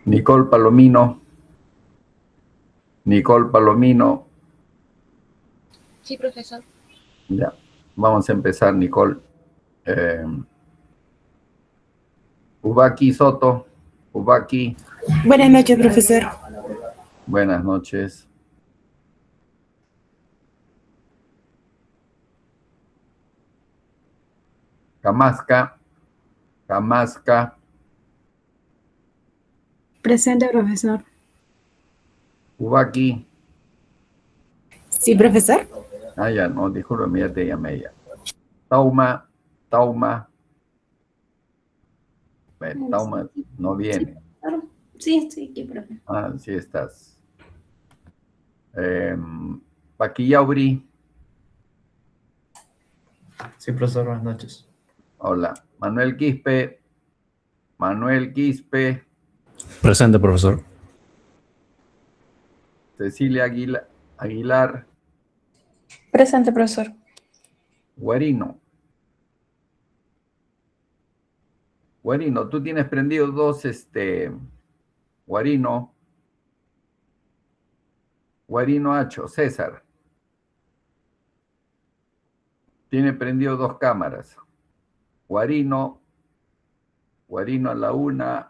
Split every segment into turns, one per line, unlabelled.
Nicole Palomino. Nicole Palomino.
Sí, profesor.
Ya, vamos a empezar, Nicole. Ubaki Soto. Ubaki.
Buenas noches, profesor.
Buenas noches. Camasca. Camasca.
Presente, profesor.
Ubaki.
Sí, profesor.
Ah, ya, no, discúlpame, ya te llamé ya. Tauma. Tauma. Bueno, Tauma no viene.
Sí, sí, aquí, profe.
Ah, sí estás. Paquillauri.
Sí, profesor, buenas noches.
Hola. Manuel Quispe. Manuel Quispe.
Presente, profesor.
Cecilia Aguilar.
Presente, profesor.
Guarino. Guarino, tú tienes prendido dos, Guarino. Guarino Hacho, César. Tiene prendido dos cámaras. Guarino. Guarino a la 1.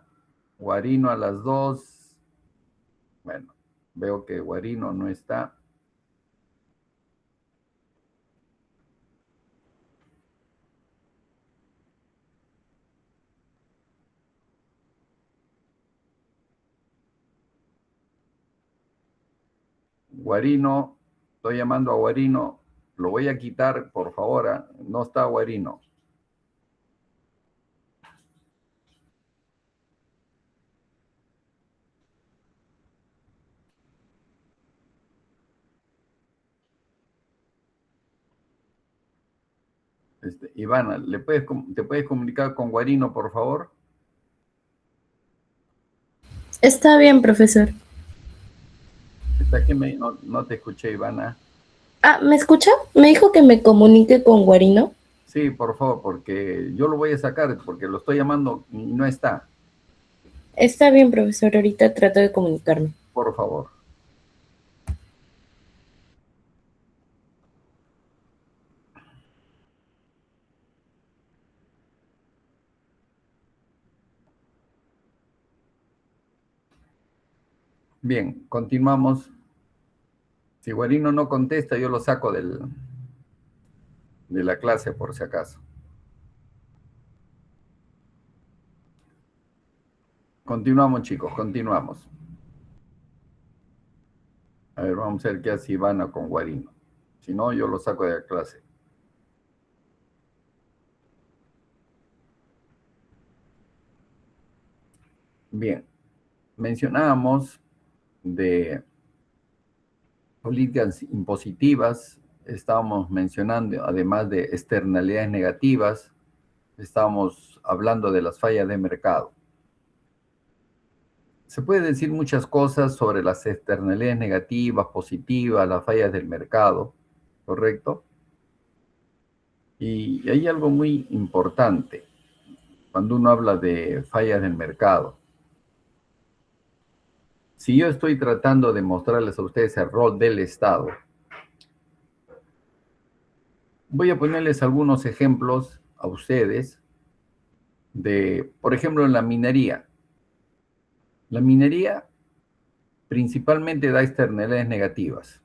Guarino a las 2. Bueno, veo que Guarino no está. Guarino, estoy llamando a Guarino. Lo voy a quitar, por favor. No está Guarino. Ivana, ¿te puedes comunicar con Guarino, por favor?
Está bien, profesor.
Está aquí, no te escuché, Ivana.
Ah, ¿me escucha? Me dijo que me comunique con Guarino.
Sí, por favor, porque yo lo voy a sacar, porque lo estoy llamando y no está.
Está bien, profesor. Ahorita trato de comunicarme.
Por favor. Bien, continuamos. Si Guarino no contesta, yo lo saco de la clase, por si acaso. Continuamos, chicos, continuamos. A ver, vamos a ver qué hace Ivana con Guarino. Si no, yo lo saco de la clase. Bien, mencionábamos de políticas impositivas, estábamos mencionando, además de externalidades negativas, estábamos hablando de las fallas de mercado. Se puede decir muchas cosas sobre las externalidades negativas, positivas, las fallas del mercado, ¿correcto? Y hay algo muy importante cuando uno habla de fallas del mercado. Si yo estoy tratando de mostrarles a ustedes el rol del Estado, voy a ponerles algunos ejemplos a ustedes de, por ejemplo, en la minería. La minería principalmente da externalidades negativas.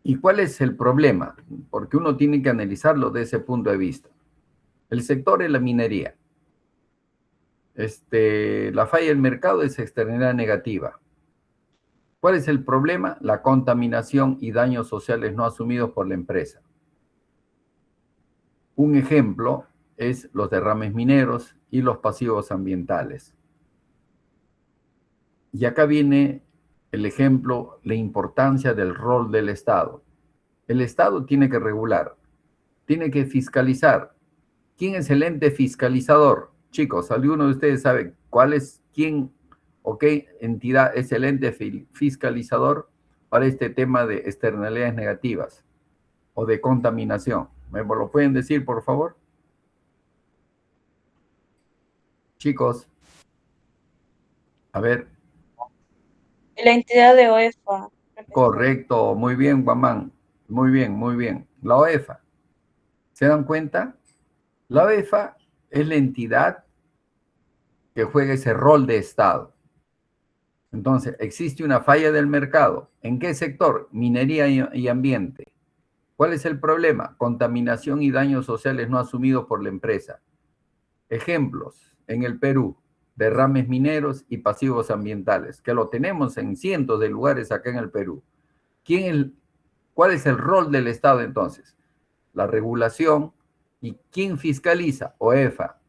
¿Y cuál es el problema? Porque uno tiene que analizarlo desde ese punto de vista. El sector es la minería. La falla del mercado es externalidad negativa. ¿Cuál es el problema? La contaminación y daños sociales no asumidos por la empresa. Un ejemplo es los derrames mineros y los pasivos ambientales. Y acá viene el ejemplo, la importancia del rol del Estado. El Estado tiene que regular, tiene que fiscalizar. ¿Quién es el ente fiscalizador? Chicos, ¿alguno de ustedes sabe quién o qué entidad es el ente fiscalizador para este tema de externalidades negativas o de contaminación? ¿Me lo pueden decir, por favor? Chicos. A ver,
La entidad de OEFA.
correcto, muy bien, Guamán. Muy bien, muy bien. La OEFA. ¿Se dan cuenta? La OEFA es la entidad que juega ese rol de Estado. Entonces, existe una falla del mercado. ¿En qué sector? Minería y ambiente. ¿Cuál es el problema? Contaminación y daños sociales no asumidos por la empresa. Ejemplos, en el Perú, derrames mineros y pasivos ambientales, que lo tenemos en cientos de lugares acá en el Perú. ¿Cuál es el rol del Estado entonces? La regulación. ¿Y quién fiscaliza? OEFA.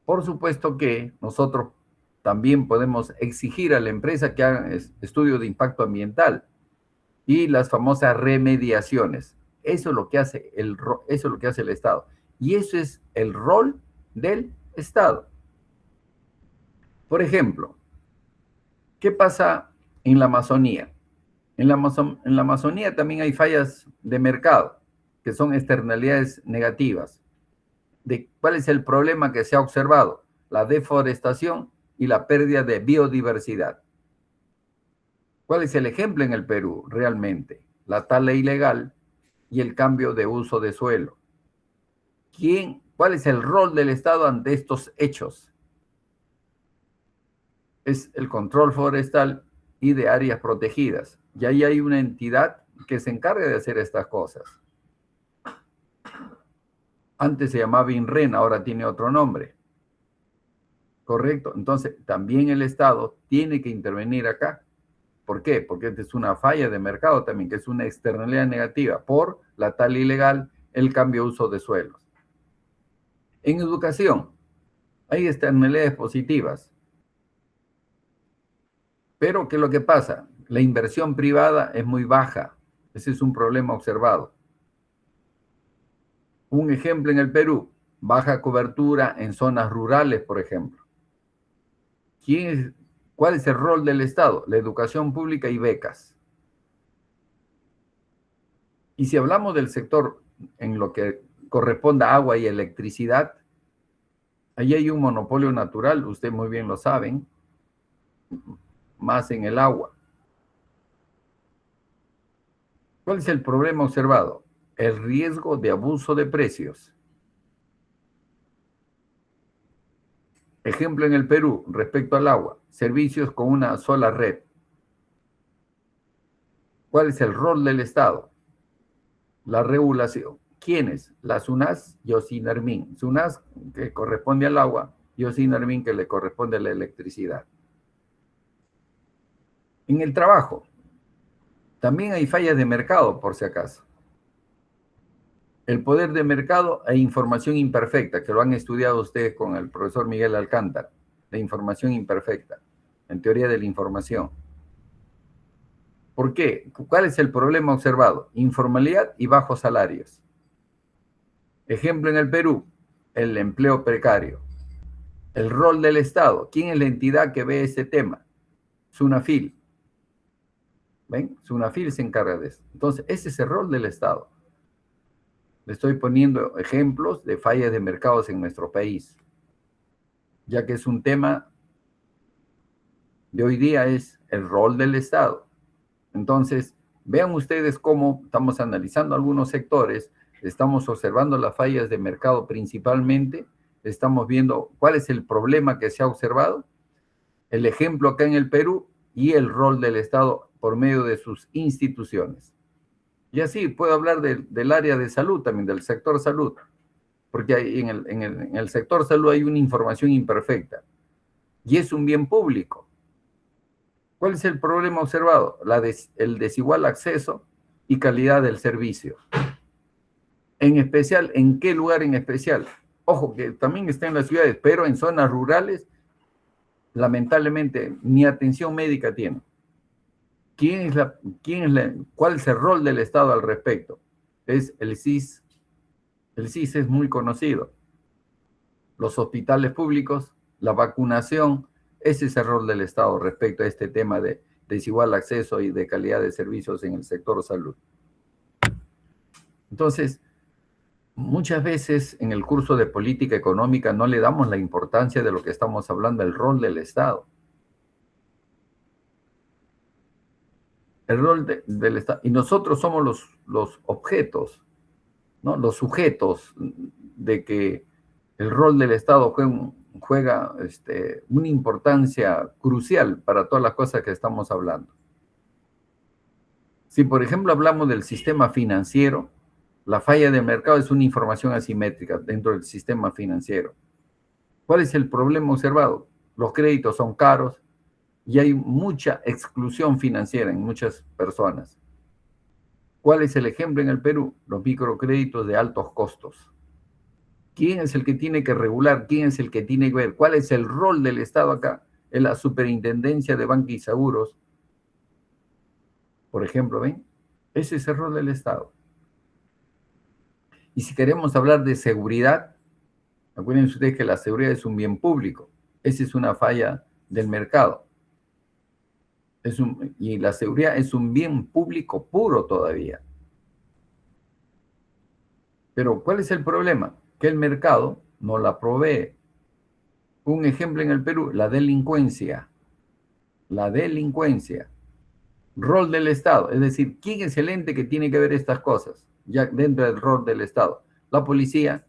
Por supuesto que nosotros también podemos exigir a la empresa que haga estudios de impacto ambiental y las famosas remediaciones. Eso es lo que hace eso es lo que hace el Estado. Y eso es el rol del Estado. Por ejemplo, ¿qué pasa en la Amazonía? En la Amazonía también hay fallas de mercado, que son externalidades negativas. ¿Cuál es el problema que se ha observado? La deforestación y la pérdida de biodiversidad. ¿Cuál es el ejemplo en el Perú realmente? La tala ilegal y el cambio de uso de suelo. ¿Cuál es el rol del Estado ante estos hechos? Es el control forestal y de áreas protegidas. Y ahí hay una entidad que se encarga de hacer estas cosas. Antes se llamaba INREN, ahora tiene otro nombre. ¿Correcto? Entonces, también el Estado tiene que intervenir acá. ¿Por qué? Porque esta es una falla de mercado también, que es una externalidad negativa por la tala ilegal, el cambio de uso de suelos. En educación, hay externalidades positivas. Pero, ¿qué es lo que pasa? La inversión privada es muy baja. Ese es un problema observado. Un ejemplo en el Perú, baja cobertura en zonas rurales, por ejemplo. ¿Cuál es el rol del Estado? La educación pública y becas. Y si hablamos del sector en lo que corresponde a agua y electricidad, ahí hay un monopolio natural, ustedes muy bien lo saben, más en el agua. ¿Cuál es el problema observado? El riesgo de abuso de precios. Ejemplo en el Perú, respecto al agua, servicios con una sola red. ¿Cuál es el rol del Estado? La regulación. ¿Quiénes? La SUNAS y OSINARMIN. SUNAS, que corresponde al agua, y OSINARMIN, que le corresponde a la electricidad. En el trabajo, también hay fallas de mercado, por si acaso. El poder de mercado e información imperfecta, que lo han estudiado ustedes con el profesor Miguel Alcántara, la información imperfecta, en teoría de la información. ¿Por qué? ¿Cuál es el problema observado? Informalidad y bajos salarios. Ejemplo en el Perú, el empleo precario. El rol del Estado. ¿Quién es la entidad que ve ese tema? SUNAFIL. ¿Ven? SUNAFIL se encarga de eso. Entonces, ese es el rol del Estado. Le estoy poniendo ejemplos de fallas de mercados en nuestro país, ya que es un tema de hoy día, es el rol del Estado. Entonces, vean ustedes cómo estamos analizando algunos sectores, estamos observando las fallas de mercado principalmente, estamos viendo cuál es el problema que se ha observado, el ejemplo acá en el Perú y el rol del Estado por medio de sus instituciones. Y así puedo hablar del área de salud también, del sector salud, porque en el sector salud hay una información imperfecta y es un bien público. ¿Cuál es el problema observado? El desigual acceso y calidad del servicio. En especial, ¿en qué lugar en especial? Ojo, que también está en las ciudades, pero en zonas rurales, lamentablemente, ni atención médica tienen. ¿Cuál es el rol del Estado al respecto? Es el CIS. El CIS es muy conocido. Los hospitales públicos, la vacunación, ese es el rol del Estado respecto a este tema de desigual acceso y de calidad de servicios en el sector salud. Entonces, muchas veces en el curso de política económica no le damos la importancia de lo que estamos hablando, el rol del Estado. El rol del Estado, y nosotros somos los objetos, ¿no? Los sujetos de que el rol del Estado juega una importancia crucial para todas las cosas que estamos hablando. Si, por ejemplo, hablamos del sistema financiero, la falla del mercado es una información asimétrica dentro del sistema financiero. ¿Cuál es el problema observado? Los créditos son caros y hay mucha exclusión financiera en muchas personas. ¿Cuál es el ejemplo en el Perú? Los microcréditos de altos costos. ¿Quién es el que tiene que regular? ¿Quién es el que tiene que ver? ¿Cuál es el rol del Estado acá? En la Superintendencia de Banca y Seguros, por ejemplo, ¿ven? Ese es el rol del Estado. Y si queremos hablar de seguridad, acuérdense ustedes que la seguridad es un bien público. Esa es una falla del mercado. Y la seguridad es un bien público puro todavía. Pero ¿cuál es el problema? Que el mercado no la provee. Un ejemplo en el Perú, la delincuencia. La delincuencia. Rol del Estado, es decir, ¿quién es el ente que tiene que ver estas cosas? Ya dentro del rol del Estado. La policía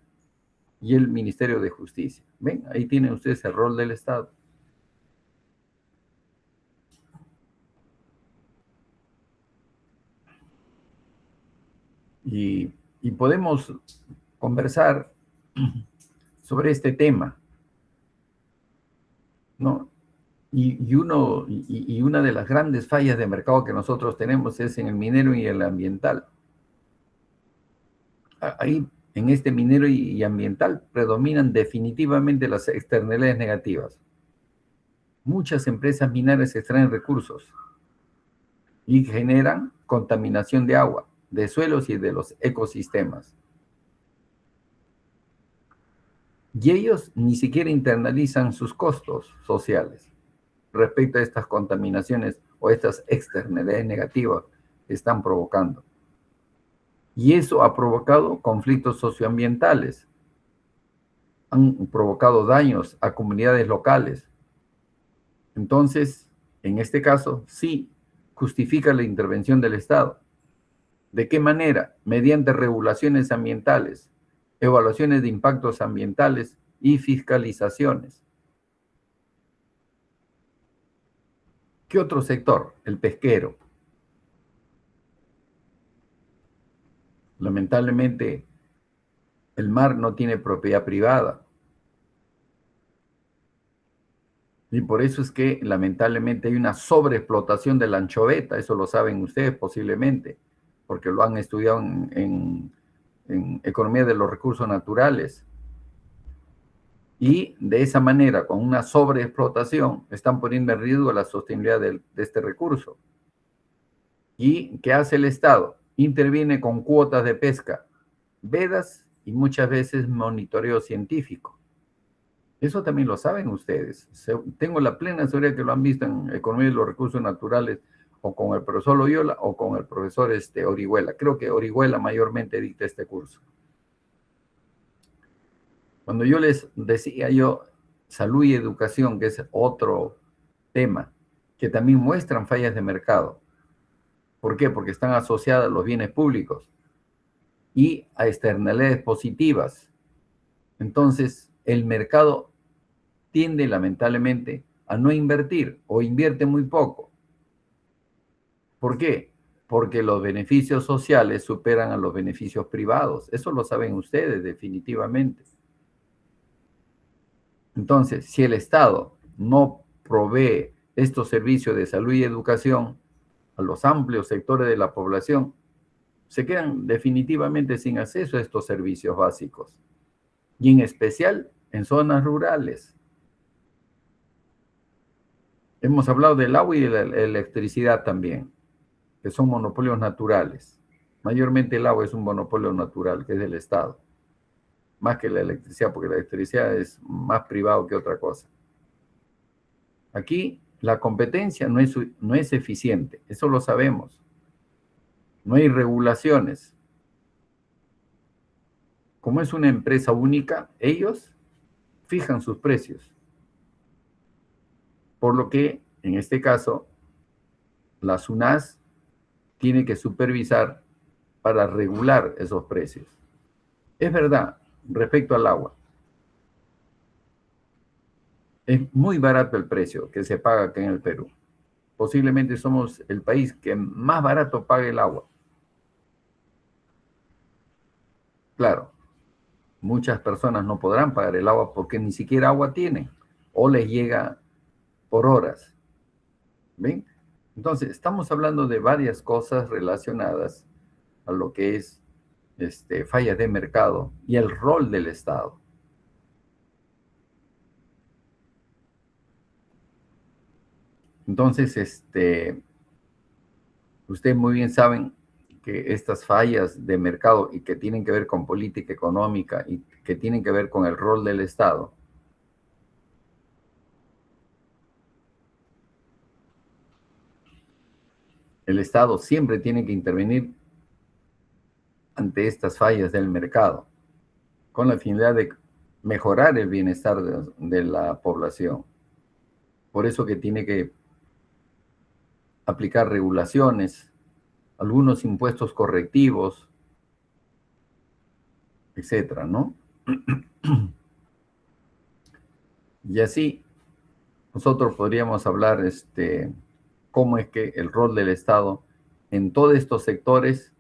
y el Ministerio de Justicia. ¿Ven? Ahí tienen ustedes el rol del Estado. Y podemos conversar sobre este tema, ¿no? Y una de las grandes fallas de mercado que nosotros tenemos es en el minero y el ambiental. Ahí, en este minero y ambiental, predominan definitivamente las externalidades negativas. Muchas empresas mineras extraen recursos y generan contaminación de agua, de suelos y de los ecosistemas. Y ellos ni siquiera internalizan sus costos sociales respecto a estas contaminaciones o estas externalidades negativas que están provocando. Y eso ha provocado conflictos socioambientales, han provocado daños a comunidades locales. Entonces, en este caso, sí justifica la intervención del Estado. ¿De qué manera? Mediante regulaciones ambientales, evaluaciones de impactos ambientales y fiscalizaciones. ¿Qué otro sector? El pesquero. Lamentablemente, el mar no tiene propiedad privada. Y por eso es que, lamentablemente, hay una sobreexplotación de la anchoveta. Eso lo saben ustedes posiblemente, porque lo han estudiado en economía de los recursos naturales. Y de esa manera, con una sobreexplotación, están poniendo en riesgo la sostenibilidad de este recurso. ¿Y qué hace el Estado? Interviene con cuotas de pesca, vedas y muchas veces monitoreo científico. Eso también lo saben ustedes. Tengo la plena seguridad que lo han visto en economía de los recursos naturales, o con el profesor Loyola o con el profesor Orihuela. Creo que Orihuela mayormente dicta este curso. Cuando yo les decía salud y educación, que es otro tema, que también muestran fallas de mercado. ¿Por qué? Porque están asociadas a los bienes públicos y a externalidades positivas. Entonces, el mercado tiende lamentablemente a no invertir o invierte muy poco. ¿Por qué? Porque los beneficios sociales superan a los beneficios privados. Eso lo saben ustedes definitivamente. Entonces, si el Estado no provee estos servicios de salud y educación a los amplios sectores de la población, se quedan definitivamente sin acceso a estos servicios básicos. Y en especial en zonas rurales. Hemos hablado del agua y de la electricidad también, que son monopolios naturales. Mayormente el agua es un monopolio natural, que es del Estado. Más que la electricidad, porque la electricidad es más privado que otra cosa. Aquí la competencia no es eficiente, eso lo sabemos. No hay regulaciones. Como es una empresa única, ellos fijan sus precios. Por lo que, en este caso, la SUNAS tiene que supervisar para regular esos precios. Es verdad, respecto al agua. Es muy barato el precio que se paga acá en el Perú. Posiblemente somos el país que más barato paga el agua. Claro, muchas personas no podrán pagar el agua porque ni siquiera agua tienen o les llega por horas. ¿Ven? Entonces, estamos hablando de varias cosas relacionadas a lo que es fallas de mercado y el rol del Estado. Entonces, ustedes muy bien saben que estas fallas de mercado y que tienen que ver con política económica y que tienen que ver con el rol del Estado, el Estado siempre tiene que intervenir ante estas fallas del mercado con la finalidad de mejorar el bienestar de la población. Por eso que tiene que aplicar regulaciones, algunos impuestos correctivos, etcétera, ¿no? Y así nosotros podríamos hablar cómo es que el rol del Estado en todos estos sectores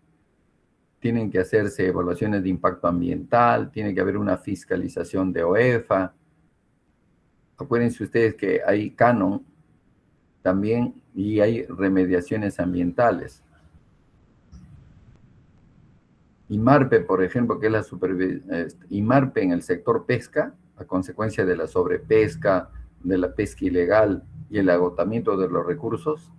tienen que hacerse evaluaciones de impacto ambiental, tiene que haber una fiscalización de OEFA. Acuérdense ustedes que hay canon también y hay remediaciones ambientales. IMARPE, por ejemplo, que es la IMARPE en el sector pesca, a consecuencia de la sobrepesca, de la pesca ilegal y el agotamiento de los recursos.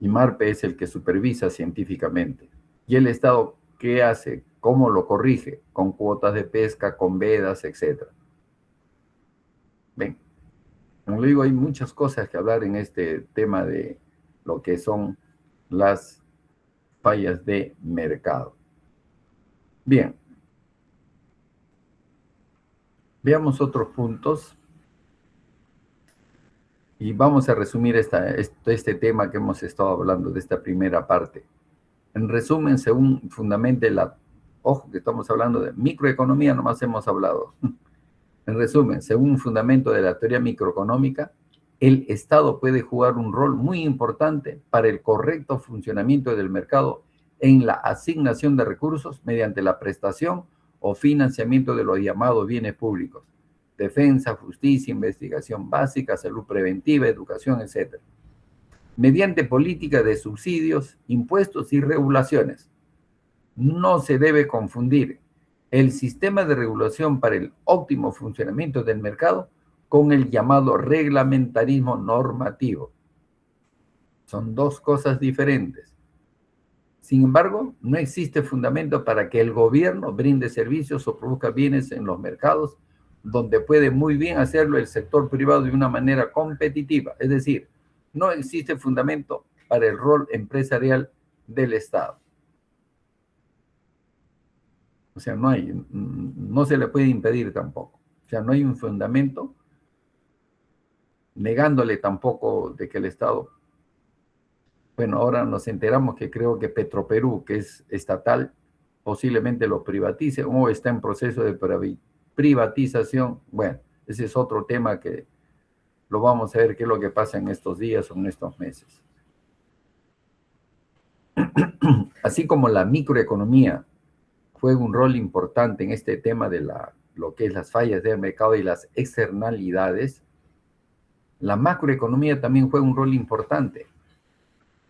IMARPE es el que supervisa científicamente. ¿Y el Estado qué hace? ¿Cómo lo corrige? Con cuotas de pesca, con vedas, etc. Ven, como le digo, hay muchas cosas que hablar en este tema de lo que son las fallas de mercado. Bien. Veamos otros puntos. Y vamos a resumir este tema que hemos estado hablando de esta primera parte. En resumen, según fundamente ojo que estamos hablando de microeconomía, nomás hemos hablado. En resumen, según un fundamento de la teoría microeconómica, el Estado puede jugar un rol muy importante para el correcto funcionamiento del mercado en la asignación de recursos mediante la prestación o financiamiento de los llamados bienes públicos: defensa, justicia, investigación básica, salud preventiva, educación, etc. Mediante política de subsidios, impuestos y regulaciones. No se debe confundir el sistema de regulación para el óptimo funcionamiento del mercado con el llamado reglamentarismo normativo. Son dos cosas diferentes. Sin embargo, no existe fundamento para que el gobierno brinde servicios o produzca bienes en los mercados donde puede muy bien hacerlo el sector privado de una manera competitiva. Es decir, no existe fundamento para el rol empresarial del Estado. O sea, no se le puede impedir tampoco. O sea, no hay un fundamento negándole tampoco de que el Estado... Bueno, ahora nos enteramos que creo que Petroperú, que es estatal, posiblemente lo privatice o está en proceso de privatización. Bueno, ese es otro tema que lo vamos a ver qué es lo que pasa en estos días o en estos meses. Así como la microeconomía juega un rol importante en este tema de lo que es las fallas del mercado y las externalidades, la macroeconomía también juega un rol importante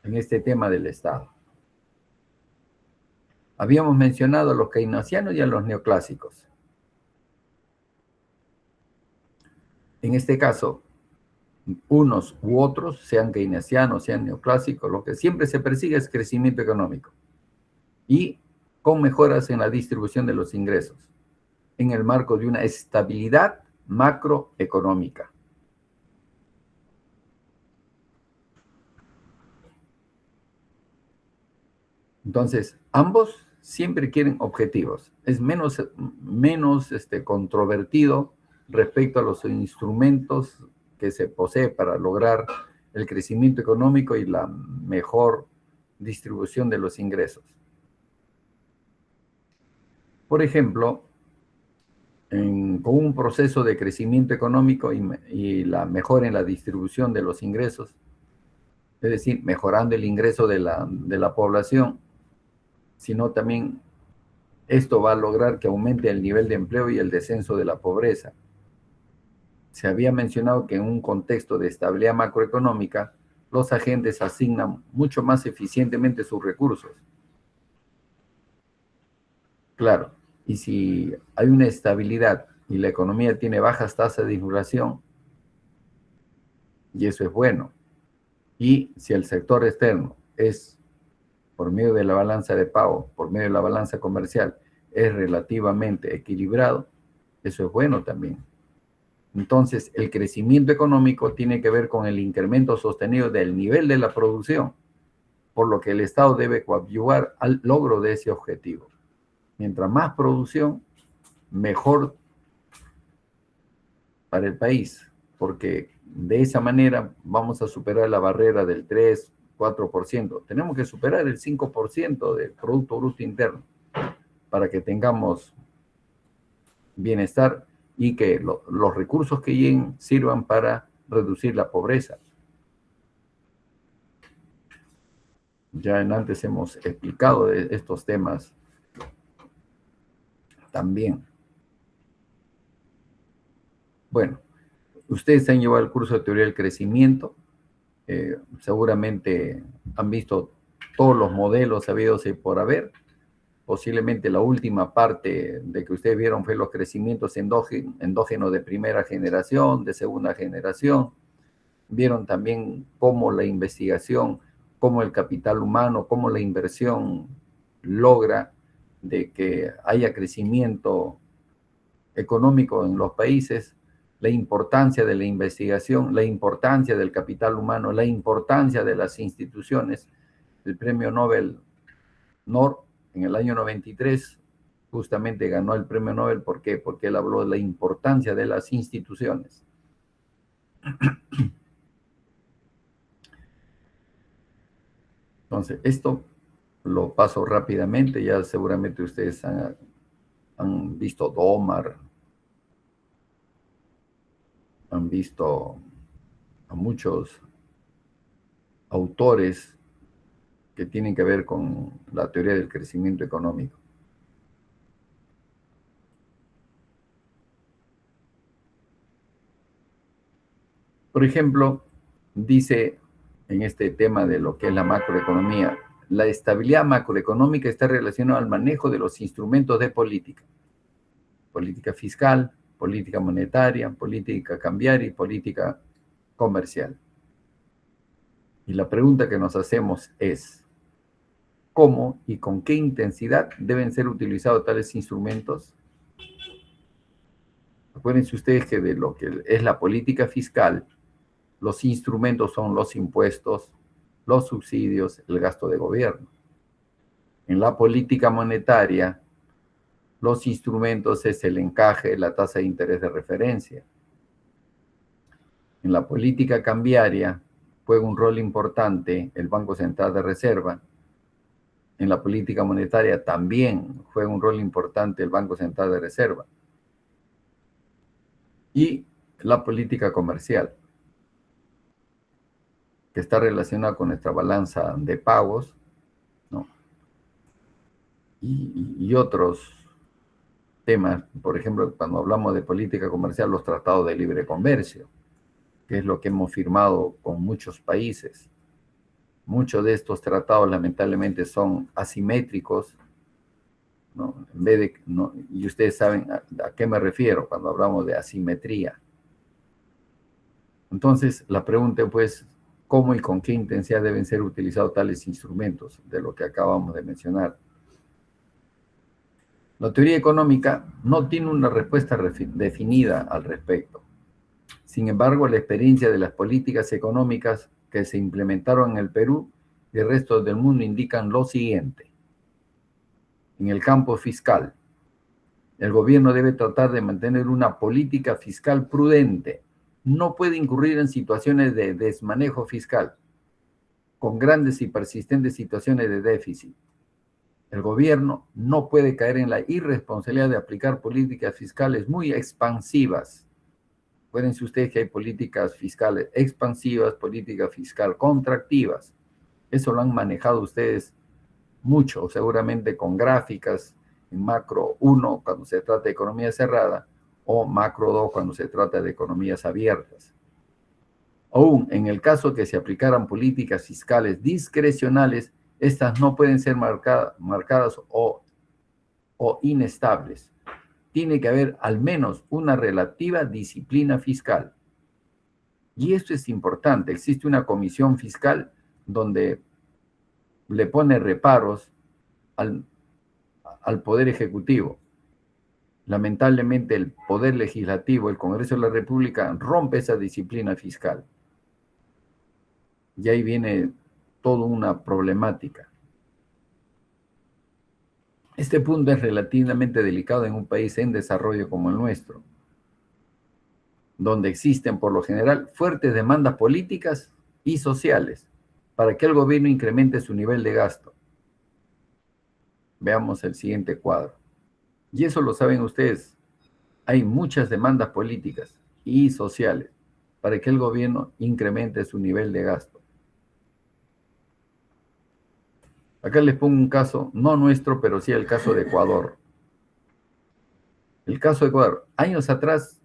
en este tema del Estado. Habíamos mencionado a los keynesianos y a los neoclásicos. En este caso, unos u otros, sean keynesianos, sean neoclásicos, lo que siempre se persigue es crecimiento económico y con mejoras en la distribución de los ingresos, en el marco de una estabilidad macroeconómica. Entonces, ambos siempre quieren objetivos. Es menos controvertido respecto a los instrumentos que se posee para lograr el crecimiento económico y la mejor distribución de los ingresos. Por ejemplo, con un proceso de crecimiento económico y la mejora en la distribución de los ingresos, es decir, mejorando el ingreso de la población, sino también esto va a lograr que aumente el nivel de empleo y el descenso de la pobreza. Se había mencionado que en un contexto de estabilidad macroeconómica, los agentes asignan mucho más eficientemente sus recursos. Claro, y si hay una estabilidad y la economía tiene bajas tasas de inflación, y eso es bueno, y si el sector externo es, por medio de la balanza de pago, por medio de la balanza comercial, es relativamente equilibrado, eso es bueno también. Entonces, el crecimiento económico tiene que ver con el incremento sostenido del nivel de la producción, por lo que el Estado debe coadyuvar al logro de ese objetivo. Mientras más producción, mejor para el país, porque de esa manera vamos a superar la barrera del 3, 4%. Tenemos que superar el 5% del Producto Bruto Interno para que tengamos bienestar y que los recursos que lleguen sirvan para reducir la pobreza. Ya antes hemos explicado de estos temas también. Bueno, ustedes han llevado el curso de teoría del crecimiento, seguramente han visto todos los modelos habidos y por haber. Posiblemente la última parte de que ustedes vieron fue los crecimientos endógenos de primera generación, de segunda generación. Vieron también cómo la investigación, cómo el capital humano, cómo la inversión logra de que haya crecimiento económico en los países, la importancia de la investigación, la importancia del capital humano, la importancia de las instituciones. El premio Nobel en el año 93 justamente ganó el premio Nobel. ¿Por qué? Porque él habló de la importancia de las instituciones. Entonces, esto lo paso rápidamente. Ya seguramente ustedes han visto Domar, han visto a muchos autores que tienen que ver con la teoría del crecimiento económico. Por ejemplo, dice en este tema de lo que es la macroeconomía, la estabilidad macroeconómica está relacionada al manejo de los instrumentos de política. Política fiscal, política monetaria, política cambiaria y política comercial. Y la pregunta que nos hacemos es, ¿cómo y con qué intensidad deben ser utilizados tales instrumentos? Acuérdense ustedes que de lo que es la política fiscal, los instrumentos son los impuestos, los subsidios, el gasto de gobierno. En la política monetaria, los instrumentos es el encaje, la tasa de interés de referencia. En la política cambiaria juega un rol importante el Banco Central de Reserva. En la política monetaria también juega un rol importante el Banco Central de Reserva. Y la política comercial, que está relacionada con nuestra balanza de pagos, ¿no? Y otros temas, por ejemplo, cuando hablamos de política comercial, los tratados de libre comercio, que es lo que hemos firmado con muchos países. Muchos de estos tratados lamentablemente son asimétricos, ¿no? En vez de, ¿no? Y ustedes saben a qué me refiero cuando hablamos de asimetría. Entonces, la pregunta pues, ¿cómo y con qué intensidad deben ser utilizados tales instrumentos de lo que acabamos de mencionar? La teoría económica no tiene una respuesta definida al respecto. Sin embargo, la experiencia de las políticas económicas que se implementaron en el Perú y el resto del mundo indican lo siguiente. En el campo fiscal, el gobierno debe tratar de mantener una política fiscal prudente, no puede incurrir en situaciones de desmanejo fiscal, con grandes y persistentes situaciones de déficit. El gobierno no puede caer en la irresponsabilidad de aplicar políticas fiscales muy expansivas. Acuérdense ustedes que hay políticas fiscales expansivas, políticas fiscal contractivas. Eso lo han manejado ustedes mucho, seguramente con gráficas en macro 1 cuando se trata de economía cerrada o macro 2 cuando se trata de economías abiertas. Aún en el caso que se aplicaran políticas fiscales discrecionales, estas no pueden ser marcadas o inestables. Tiene que haber al menos una relativa disciplina fiscal. Y esto es importante. Existe una comisión fiscal donde le pone reparos al Poder Ejecutivo. Lamentablemente el Poder Legislativo, el Congreso de la República, rompe esa disciplina fiscal. Y ahí viene toda una problemática. Este punto es relativamente delicado en un país en desarrollo como el nuestro, donde existen por lo general fuertes demandas políticas y sociales para que el gobierno incremente su nivel de gasto. Veamos el siguiente cuadro. Y eso lo saben ustedes. Hay muchas demandas políticas y sociales para que el gobierno incremente su nivel de gasto. Acá les pongo un caso, no nuestro, pero sí el caso de Ecuador. El caso de Ecuador, años atrás,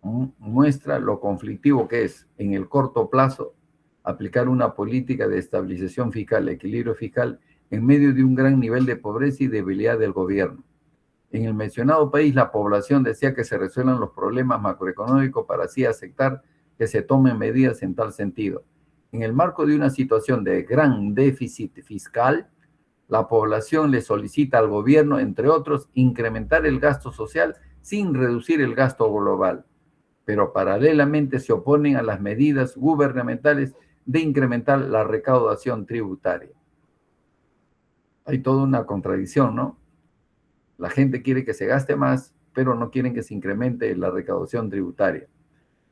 muestra lo conflictivo que es en el corto plazo aplicar una política de estabilización fiscal, equilibrio fiscal, en medio de un gran nivel de pobreza y debilidad del gobierno. En el mencionado país, la población desea que se resuelvan los problemas macroeconómicos para así aceptar que se tomen medidas en tal sentido. En el marco de una situación de gran déficit fiscal, la población le solicita al gobierno, entre otros, incrementar el gasto social sin reducir el gasto global, pero paralelamente se oponen a las medidas gubernamentales de incrementar la recaudación tributaria. Hay toda una contradicción, ¿no? La gente quiere que se gaste más, pero no quieren que se incremente la recaudación tributaria.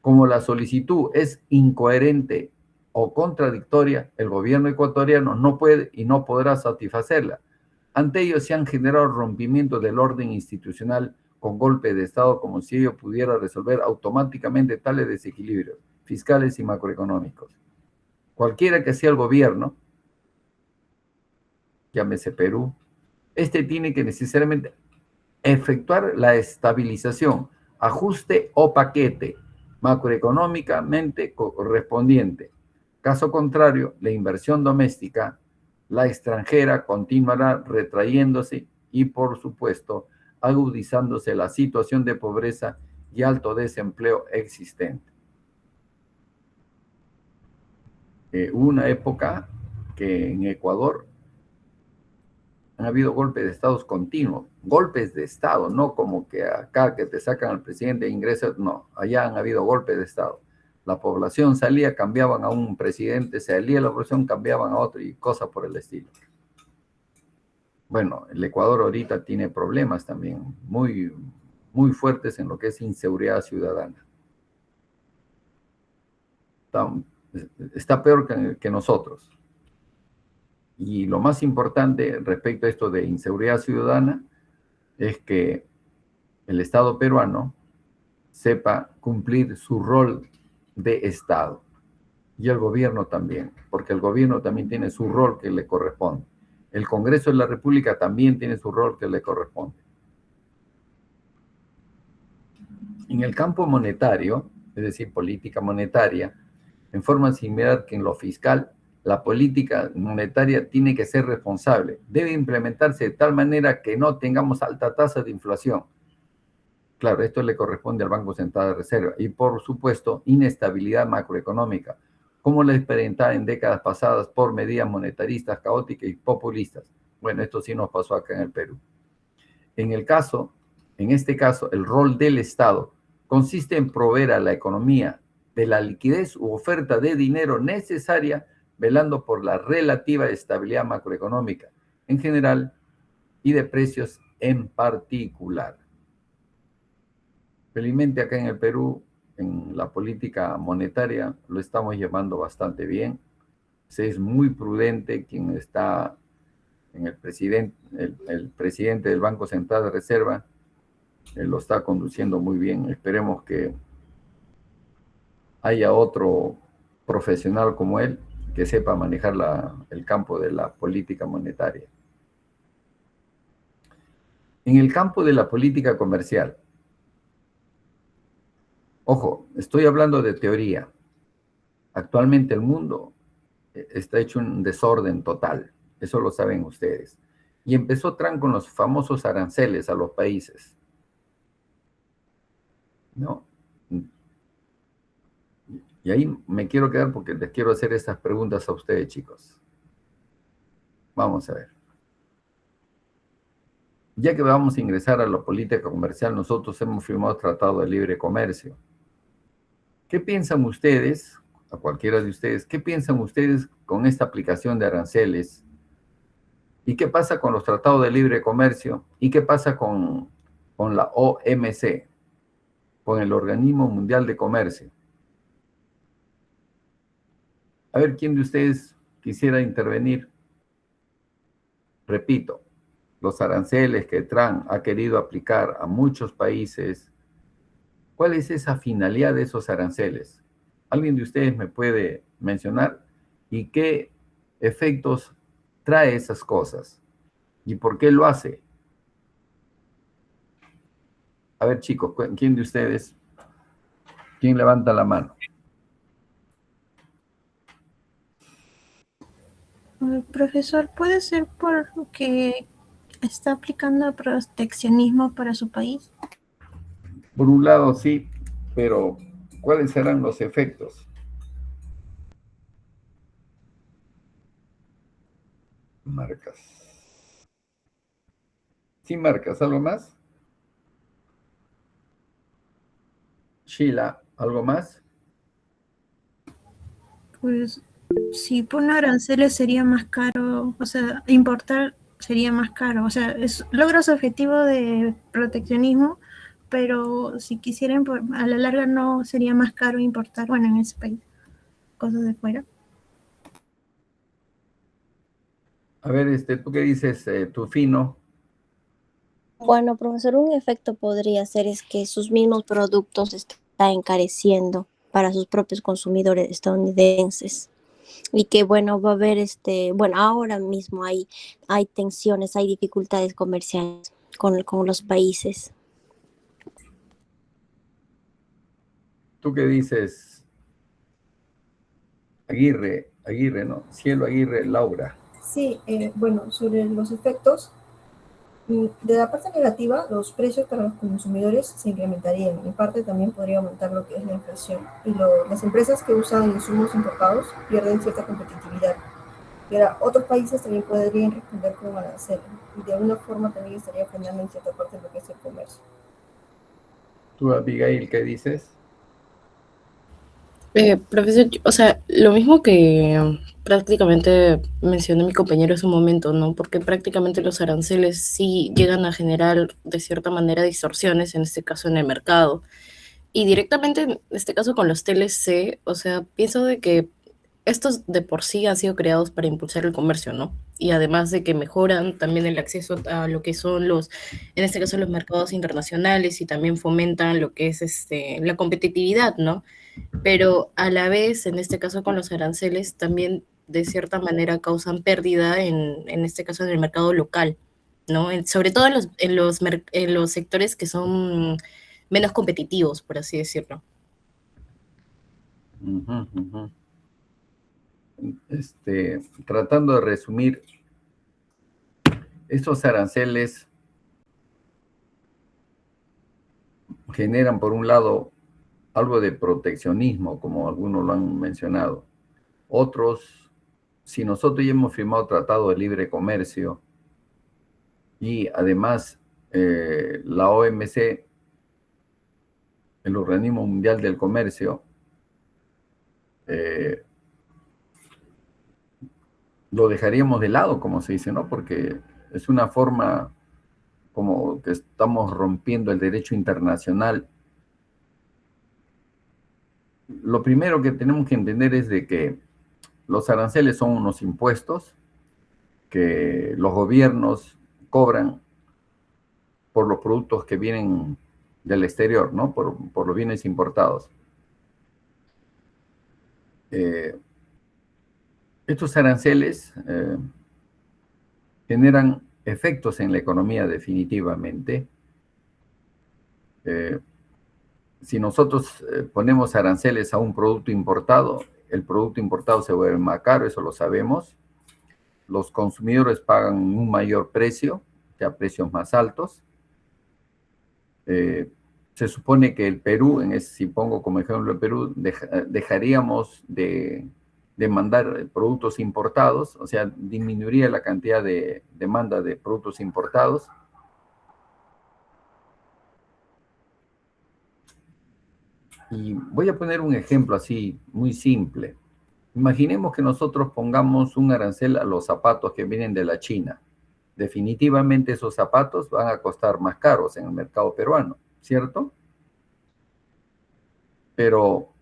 Como la solicitud es incoherente o contradictoria, el gobierno ecuatoriano no puede y no podrá satisfacerla. Ante ello se han generado rompimientos del orden institucional con golpe de Estado, como si ello pudiera resolver automáticamente tales desequilibrios fiscales y macroeconómicos. Cualquiera que sea el gobierno, llámese Perú, este tiene que necesariamente efectuar la estabilización, ajuste o paquete macroeconómicamente correspondiente. Caso contrario, la inversión doméstica, la extranjera, continuará retrayéndose y, por supuesto, agudizándose la situación de pobreza y alto desempleo existente. Hubo una época que en Ecuador han habido golpes de Estado continuos, golpes de Estado, no como que acá que te sacan al presidente e ingresas, no, allá han habido golpes de Estado. La población salía, cambiaban a un presidente, salía la población, cambiaban a otro y cosas por el estilo. Bueno, el Ecuador ahorita tiene problemas también muy, muy fuertes en lo que es inseguridad ciudadana. Está peor que nosotros. Y lo más importante respecto a esto de inseguridad ciudadana es que el Estado peruano sepa cumplir su rol de Estado. Y el gobierno también, porque el gobierno también tiene su rol que le corresponde. El Congreso de la República también tiene su rol que le corresponde. En el campo monetario, es decir, política monetaria, en forma similar que en lo fiscal, la política monetaria tiene que ser responsable. Debe implementarse de tal manera que no tengamos alta tasa de inflación. Claro, esto le corresponde al Banco Central de Reserva. Y, por supuesto, inestabilidad macroeconómica, como la experimentada en décadas pasadas por medidas monetaristas caóticas y populistas. Bueno, esto sí nos pasó acá en el Perú. En este caso, el rol del Estado consiste en proveer a la economía de la liquidez u oferta de dinero necesaria, velando por la relativa estabilidad macroeconómica en general y de precios en particular. Felizmente acá en el Perú en la política monetaria lo estamos llevando bastante bien. Se es muy prudente quien está en el presidente del Banco Central de Reserva, lo está conduciendo muy bien. Esperemos que haya otro profesional como él que sepa manejar el campo de la política monetaria. En el campo de la política comercial, ojo, estoy hablando de teoría. Actualmente el mundo está hecho un desorden total, eso lo saben ustedes. Y empezó Trump con los famosos aranceles a los países, ¿no? Y ahí me quiero quedar porque les quiero hacer estas preguntas a ustedes, chicos. Vamos a ver. Ya que vamos a ingresar a la política comercial, nosotros hemos firmado Tratado de Libre Comercio. ¿Qué piensan ustedes, a cualquiera de ustedes, qué piensan ustedes con esta aplicación de aranceles? ¿Y qué pasa con los tratados de libre comercio? ¿Y qué pasa con la OMC, con el Organismo Mundial de Comercio? A ver, ¿quién de ustedes quisiera intervenir? Repito, los aranceles que Trump ha querido aplicar a muchos países, ¿cuál es esa finalidad de esos aranceles? ¿Alguien de ustedes me puede mencionar? ¿Y qué efectos trae esas cosas? ¿Y por qué lo hace? A ver, chicos, ¿quién de ustedes? ¿Quién levanta la mano?
Profesor, ¿puede ser porque está aplicando proteccionismo para su país?
Por un lado, sí, pero ¿cuáles serán los efectos? Marcas. ¿Sí marcas? ¿Algo más? Sheila, ¿algo más?
Pues si pone aranceles sería más caro, o sea, importar sería más caro, o sea, logra su objetivo de proteccionismo, pero si quisieran, a la larga no sería más caro importar, bueno, en ese país, cosas de fuera.
A ver, ¿tú qué dices, Tufino?
Bueno, profesor, un efecto podría ser es que sus mismos productos están encareciendo para sus propios consumidores estadounidenses. Y que bueno, va a haber bueno, ahora mismo hay tensiones, hay dificultades comerciales con los países.
¿Tú qué dices, Aguirre, ¿no? Cielo Aguirre, Laura.
Sí, bueno, sobre los efectos, de la parte negativa, los precios para los consumidores se incrementarían. En parte también podría aumentar lo que es la inflación. Y las empresas que usan insumos importados pierden cierta competitividad. Y ahora, otros países también podrían responder con aranceles. Y de alguna forma también estaría frenando en cierta parte lo que es el comercio.
¿Tú, Abigail, qué dices?
Profesor, o sea, lo mismo que prácticamente mencionó mi compañero hace un momento, ¿no? Porque prácticamente los aranceles sí llegan a generar de cierta manera distorsiones, en este caso en el mercado. Y directamente en este caso con los TLC, o sea, pienso de que estos de por sí han sido creados para impulsar el comercio, ¿no? Y además de que mejoran también el acceso a lo que son en este caso los mercados internacionales y también fomentan lo que es la competitividad, ¿no? Pero a la vez, en este caso con los aranceles, también de cierta manera causan pérdida en este caso en el mercado local, ¿no? Sobre todo en los sectores que son menos competitivos, por así decirlo.
Tratando de resumir, estos aranceles generan, por un lado, algo de proteccionismo, como algunos lo han mencionado. Otros, si nosotros ya hemos firmado tratado de libre comercio y además la OMC, el Organismo Mundial del Comercio, lo dejaríamos de lado, como se dice, ¿no? Porque es una forma como que estamos rompiendo el derecho internacional lo primero que tenemos que entender es de que los aranceles son unos impuestos que los gobiernos cobran por los productos que vienen del exterior, ¿no? Por los bienes importados. Estos aranceles generan efectos en la economía definitivamente. Si nosotros ponemos aranceles a un producto importado, el producto importado se vuelve más caro, eso lo sabemos. Los consumidores pagan un mayor precio, ya precios más altos. Se supone que el Perú, si pongo como ejemplo el Perú, dejaríamos de mandar productos importados, o sea, disminuiría la cantidad de demanda de productos importados. Y voy a poner un ejemplo así, muy simple. Imaginemos que nosotros pongamos un arancel a los zapatos que vienen de la China. Definitivamente esos zapatos van a costar más caros en el mercado peruano, ¿cierto? Pero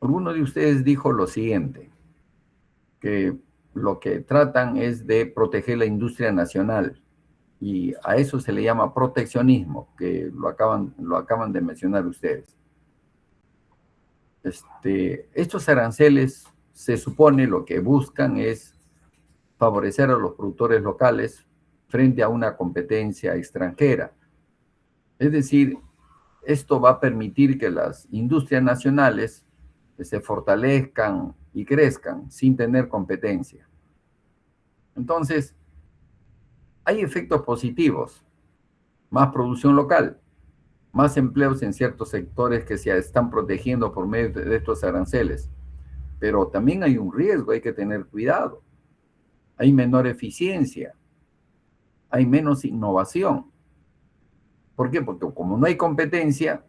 alguno de ustedes dijo lo siguiente, que lo que tratan es de proteger la industria nacional. Y a eso se le llama proteccionismo, que lo acaban de mencionar ustedes. Estos aranceles, se supone, lo que buscan es favorecer a los productores locales frente a una competencia extranjera. Es decir, esto va a permitir que las industrias nacionales se fortalezcan y crezcan sin tener competencia. Entonces, hay efectos positivos, más producción local, más empleos en ciertos sectores que se están protegiendo por medio de estos aranceles. Pero también hay un riesgo, hay que tener cuidado. Hay menor eficiencia, hay menos innovación. ¿Por qué? Porque como no hay competencia,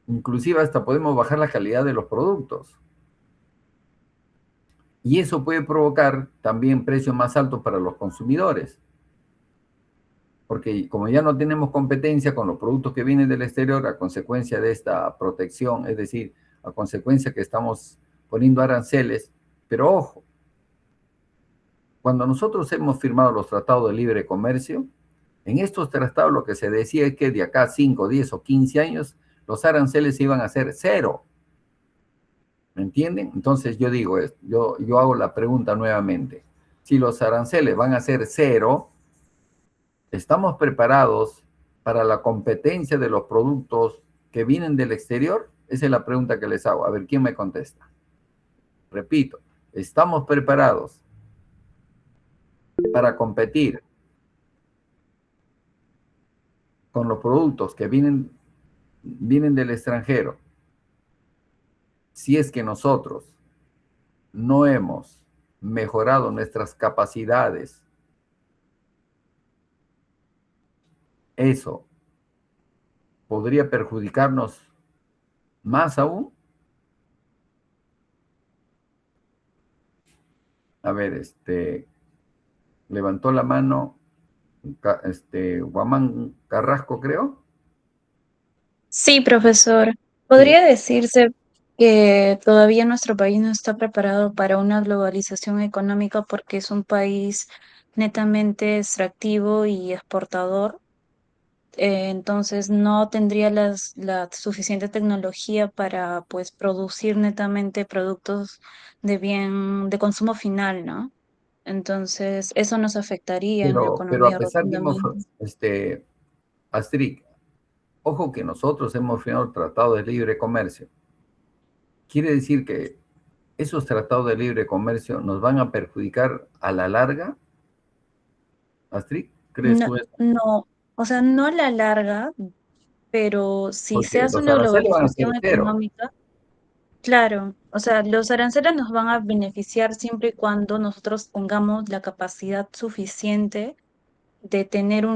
inclusive hasta podemos bajar la calidad de los productos. Y eso puede provocar también precios más altos para los consumidores. Porque como ya no tenemos competencia con los productos que vienen del exterior a consecuencia de esta protección, es decir, a consecuencia que estamos poniendo aranceles, pero ojo, cuando nosotros hemos firmado los tratados de libre comercio, en estos tratados lo que se decía es que de acá a 5, 10 o 15 años, los aranceles iban a ser cero. ¿Me entienden? Entonces yo digo, yo hago la pregunta nuevamente. Si los aranceles van a ser cero, ¿estamos preparados para la competencia de los productos que vienen del exterior? Esa es la pregunta que les hago. A ver, ¿quién me contesta? Repito, ¿estamos preparados para competir con los productos que vienen del extranjero si es que nosotros no hemos mejorado nuestras capacidades? Eso podría perjudicarnos más aún. A ver, levantó la mano Guamán Carrasco, creo.
Sí, profesor.
Sí.
Podría decirse que todavía nuestro país no está preparado para una globalización económica porque es un país netamente extractivo y exportador. Entonces no tendría la suficiente tecnología para pues producir netamente productos de consumo final, ¿no? Entonces eso nos afectaría en la
Pero a
economía
pesar que hemos,
rotundamente.
Astrid, ojo que nosotros hemos firmado el Tratado de Libre Comercio. Quiere decir que esos tratados de libre comercio nos van a perjudicar a la larga. Astrid, ¿crees
No,
tú eso?
no, o sea, no a la larga, pero si se
Porque
hace
los
una
aranceles van a ser
globalización
cero.
económica, claro, o sea, los aranceles nos van a beneficiar siempre y cuando nosotros tengamos la capacidad suficiente de tener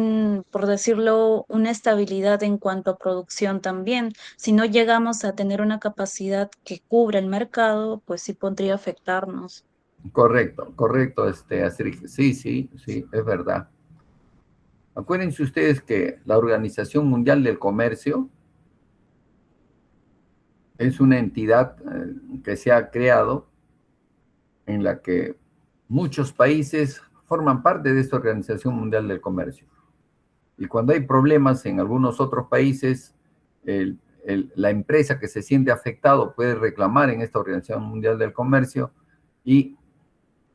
por decirlo, una estabilidad en cuanto a producción también. Si no llegamos a tener una capacidad que cubra el mercado, pues sí podría afectarnos.
Correcto, Astrid. Sí, es verdad. Acuérdense ustedes que la Organización Mundial del Comercio es una entidad que se ha creado en la que muchos países forman parte de esta Organización Mundial del Comercio. Y cuando hay problemas en algunos otros países, la empresa que se siente afectado puede reclamar en esta Organización Mundial del Comercio y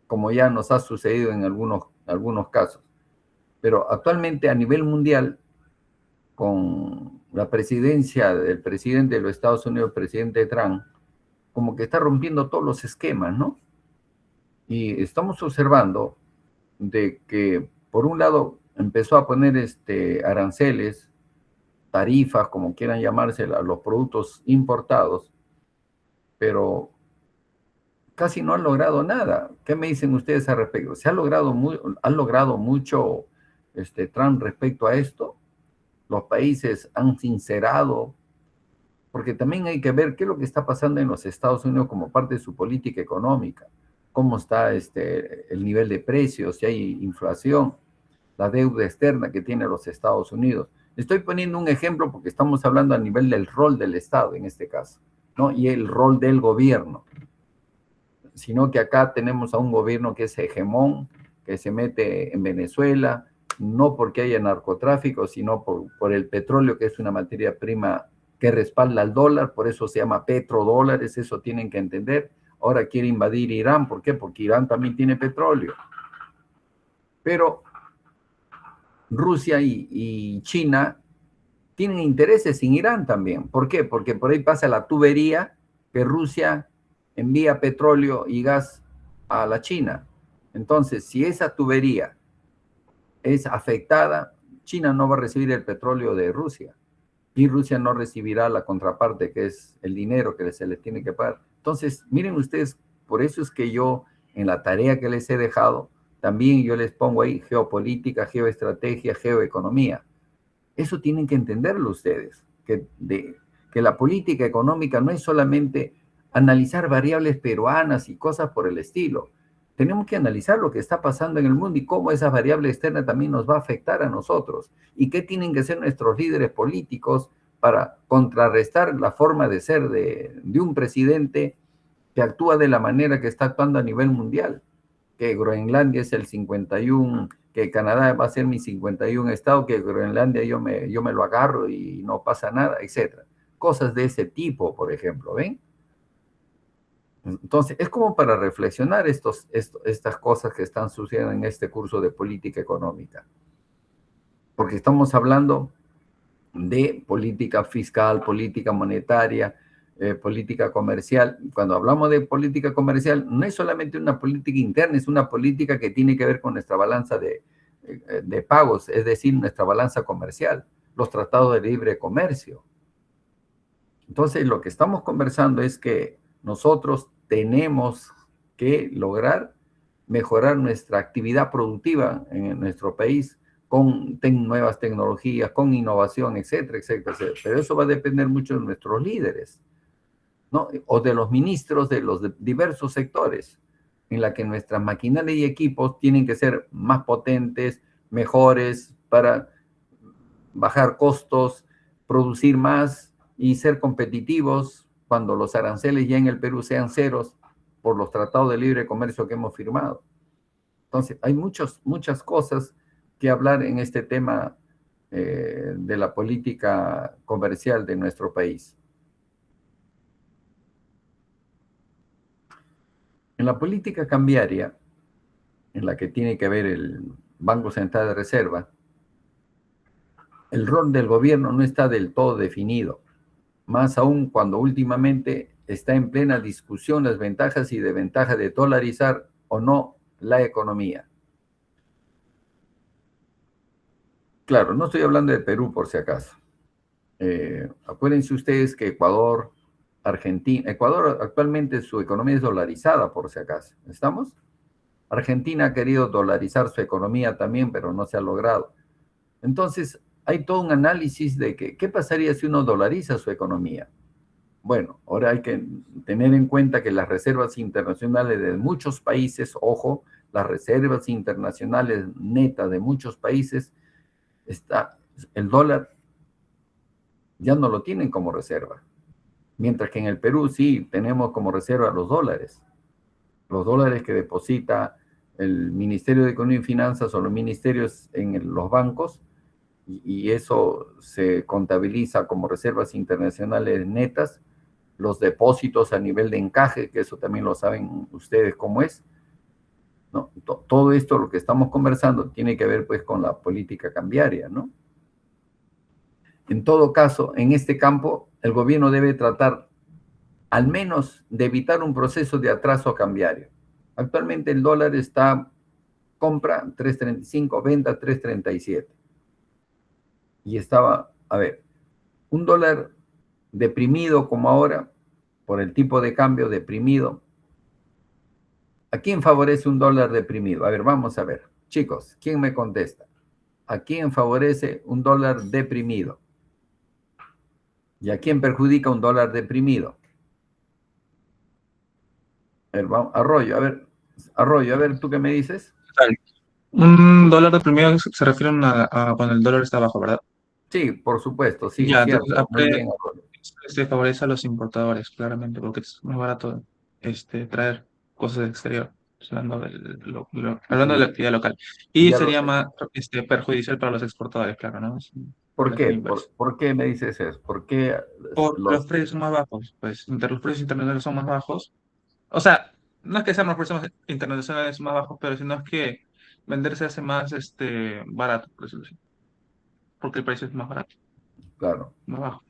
como ya nos ha sucedido en algunos casos. Pero actualmente a nivel mundial, con la presidencia del presidente de los Estados Unidos, el presidente Trump, como que está rompiendo todos los esquemas, ¿no? Y estamos observando de que, por un lado, empezó a poner aranceles, tarifas, como quieran llamarse, a los productos importados, pero casi no han logrado nada. ¿Qué me dicen ustedes al respecto? ¿Se ha logrado mucho Trump respecto a esto? Los países han sincerado, porque también hay que ver qué es lo que está pasando en los Estados Unidos como parte de su política económica, cómo está el nivel de precios, si hay inflación, la deuda externa que tiene los Estados Unidos. Estoy poniendo un ejemplo porque estamos hablando a nivel del rol del Estado en este caso, ¿no? Y el rol del gobierno. Sino que acá tenemos a un gobierno que es hegemón, que se mete en Venezuela, no porque haya narcotráfico, sino por el petróleo, que es una materia prima que respalda al dólar, por eso se llama petrodólares, eso tienen que entender. Ahora quiere invadir Irán, ¿por qué? Porque Irán también tiene petróleo. Pero Rusia y China tienen intereses en Irán también. ¿Por qué? Porque por ahí pasa la tubería que Rusia envía petróleo y gas a la China. Entonces, si esa tubería es afectada, China no va a recibir el petróleo de Rusia y Rusia no recibirá la contraparte, que es el dinero que se les tiene que pagar. Entonces, miren ustedes, por eso es que yo, en la tarea que les he dejado, también yo les pongo ahí geopolítica, geoestrategia, geoeconomía. Eso tienen que entenderlo ustedes, que la política económica no es solamente analizar variables peruanas y cosas por el estilo. Tenemos que analizar lo que está pasando en el mundo y cómo esa variable externa también nos va a afectar a nosotros. Y qué tienen que ser nuestros líderes políticos para contrarrestar la forma de ser de un presidente que actúa de la manera que está actuando a nivel mundial. Que Groenlandia es el 51, que Canadá va a ser mi 51 estado, que Groenlandia yo me lo agarro y no pasa nada, etc. Cosas de ese tipo, por ejemplo, ¿ven? Entonces, es como para reflexionar estas cosas que están sucediendo en este curso de política económica. Porque estamos hablando de política fiscal, política monetaria, política comercial. Cuando hablamos de política comercial, no es solamente una política interna, es una política que tiene que ver con nuestra balanza de pagos, es decir, nuestra balanza comercial, los tratados de libre comercio. Entonces, lo que estamos conversando es que nosotros tenemos que lograr mejorar nuestra actividad productiva en nuestro país con nuevas tecnologías, con innovación, etcétera, etcétera, etcétera. Pero eso va a depender mucho de nuestros líderes, ¿no? O de los ministros de los diversos sectores, en la que nuestras maquinarias y equipos tienen que ser más potentes, mejores, para bajar costos, producir más y ser competitivos cuando los aranceles ya en el Perú sean ceros por los tratados de libre comercio que hemos firmado. Entonces, hay muchas cosas que hablar en este tema de la política comercial de nuestro país. En la política cambiaria, en la que tiene que ver el Banco Central de Reserva, el rol del gobierno no está del todo definido, más aún cuando últimamente está en plena discusión las ventajas y desventajas de dolarizar o no la economía. Claro, no estoy hablando de Perú por si acaso. Acuérdense ustedes que Ecuador actualmente su economía es dolarizada por si acaso. ¿Estamos? Argentina ha querido dolarizar su economía también, pero no se ha logrado. Entonces, hay todo un análisis de qué pasaría si uno dolariza su economía. Bueno, ahora hay que tener en cuenta que las reservas internacionales de muchos países, ojo, las reservas internacionales netas de muchos países, el dólar ya no lo tienen como reserva. Mientras que en el Perú sí tenemos como reserva los dólares que deposita el Ministerio de Economía y Finanzas o los ministerios en los bancos, y eso se contabiliza como reservas internacionales netas, los depósitos a nivel de encaje, que eso también lo saben ustedes cómo es, ¿no? Todo esto, lo que estamos conversando, tiene que ver pues con la política cambiaria, ¿no? En todo caso, en este campo, el gobierno debe tratar al menos de evitar un proceso de atraso cambiario. Actualmente el dólar está compra 3.35, venta 3.37. Y estaba, a ver, un dólar deprimido como ahora, por el tipo de cambio deprimido. ¿A quién favorece un dólar deprimido? A ver, vamos a ver. Chicos, ¿quién me contesta? ¿A quién favorece un dólar deprimido? ¿Y a quién perjudica un dólar deprimido? A ver, vamos, Arroyo, a ver, ¿tú qué me dices?
Un dólar deprimido se refiere a cuando el dólar está bajo, ¿verdad?
Sí, por supuesto, sí,
Ya, entonces
cierto. Muy bien, Arroyo.
se favorece a los importadores, claramente, porque es más barato traer cosas del exterior, hablando de la actividad local. Y
Ya lo
sería
sé.
más perjudicial para los exportadores, claro, ¿no?
¿Por
La
qué?
inversa.
¿Por qué me dices eso? ¿Por qué
Porque los
los...
precios son más bajos, pues los precios internacionales son más bajos. O sea, no es que sean los precios internacionales más bajos, pero sino es que vender se hace más barato, por decirlo así, porque el precio es más barato,
Claro.
más bajo.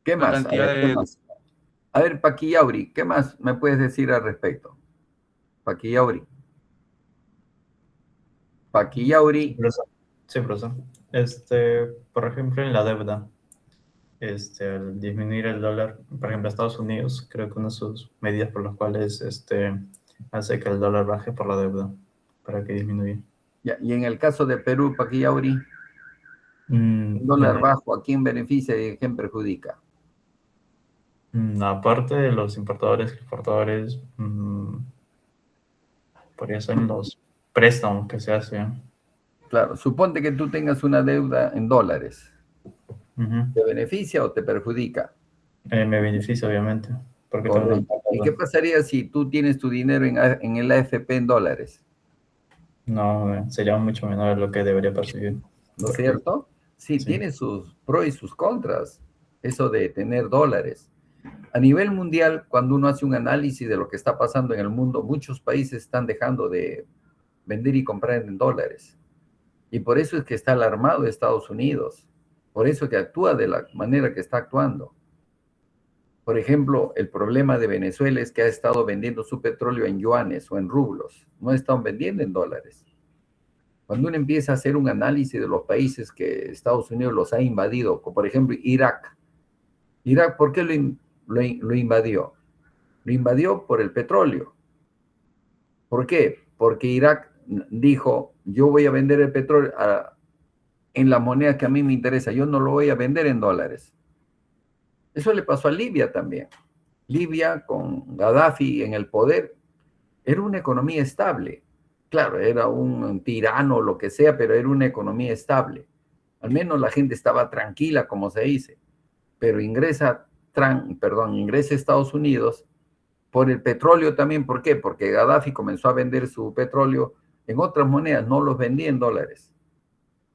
¿Qué
La
más? A
cantidad
ver, ¿qué
de...
más? A ver, Paquillauri, ¿qué más me puedes decir al respecto? Paquillauri.
Sí,
Paquillauri,
profesor. Sí, profesor. Por ejemplo, en la deuda, al disminuir el dólar, por ejemplo, Estados Unidos, creo que una de sus medidas por las cuales hace que el dólar baje por la deuda, para que disminuya.
ya, y en el caso de Perú, Paquillauri, un dólar
Bueno,
bajo, ¿a quién beneficia y a quién perjudica?
aparte de los importadores, exportadores, por eso en los préstamos que se hacen.
Claro, suponte que tú tengas una deuda en dólares.
Ujú.
¿Te beneficia o te perjudica?
Me beneficia, obviamente, porque tengo una
Correcto. ¿Y qué
deuda.
pasaría si tú tienes tu dinero en el AFP en dólares?
No, sería mucho menor de lo que debería percibir.
¿No es
Porque,
cierto? Sí,
sí.
tiene sus pros y sus contras, eso de tener dólares. A nivel mundial, cuando uno hace un análisis de lo que está pasando en el mundo, muchos países están dejando de vender y comprar en dólares. Y por eso es que está alarmado Estados Unidos. Por eso que actúa de la manera que está actuando. Por ejemplo, el problema de Venezuela es que ha estado vendiendo su petróleo en yuanes o en rublos. No están vendiendo en dólares. Cuando uno empieza a hacer un análisis de los países que Estados Unidos los ha invadido, como por ejemplo Irak. Irak, ¿por qué lo invadió? Lo invadió por el petróleo. ¿Por qué? Porque Irak dijo, yo voy a vender el petróleo en la moneda que a mí me interesa, yo no lo voy a vender en dólares. Eso le pasó a Libia también. Libia, con Gaddafi en el poder, era una economía estable. Claro, era un tirano o lo que sea, pero era una economía estable. Al menos la gente estaba tranquila, como se dice. Pero ingresa a Estados Unidos por el petróleo también. ¿Por qué? Porque Gaddafi comenzó a vender su petróleo en otras monedas, no los vendía en dólares.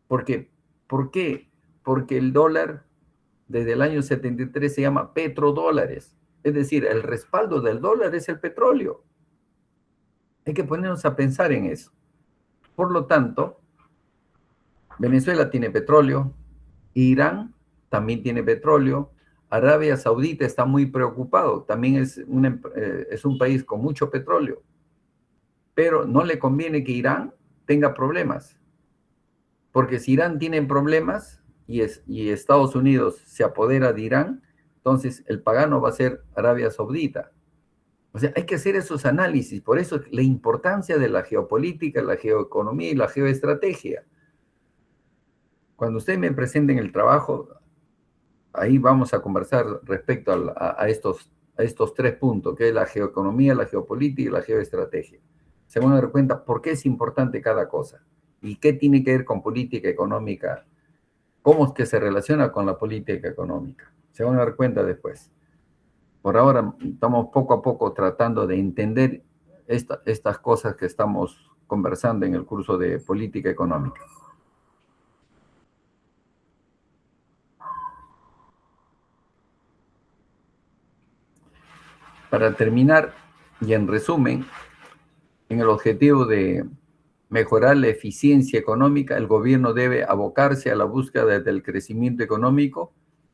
¿Por qué? ¿Por qué? Porque el dólar desde el año 73 se llama petrodólares. Es decir, el respaldo del dólar es el petróleo. Hay que ponernos a pensar en eso. Por lo tanto, Venezuela tiene petróleo, Irán también tiene petróleo, Arabia Saudita está muy preocupado, también es un país con mucho petróleo, pero no le conviene que Irán tenga problemas, porque si Irán tiene problemas y Estados Unidos se apodera de Irán, entonces el pagano va a ser Arabia Saudita. O sea, hay que hacer esos análisis, por eso la importancia de la geopolítica, la geoeconomía y la geoestrategia. Cuando ustedes me presenten el trabajo, ahí vamos a conversar respecto a estos 3 puntos, que es la geoeconomía, la geopolítica y la geoestrategia. Se van a dar cuenta por qué es importante cada cosa y qué tiene que ver con política económica, cómo es que se relaciona con la política económica. Se van a dar cuenta después. Por ahora estamos poco a poco tratando de entender estas cosas que estamos conversando en el curso de política económica. Para terminar, y en resumen, en el objetivo de mejorar la eficiencia económica, el gobierno debe abocarse a la búsqueda del crecimiento económico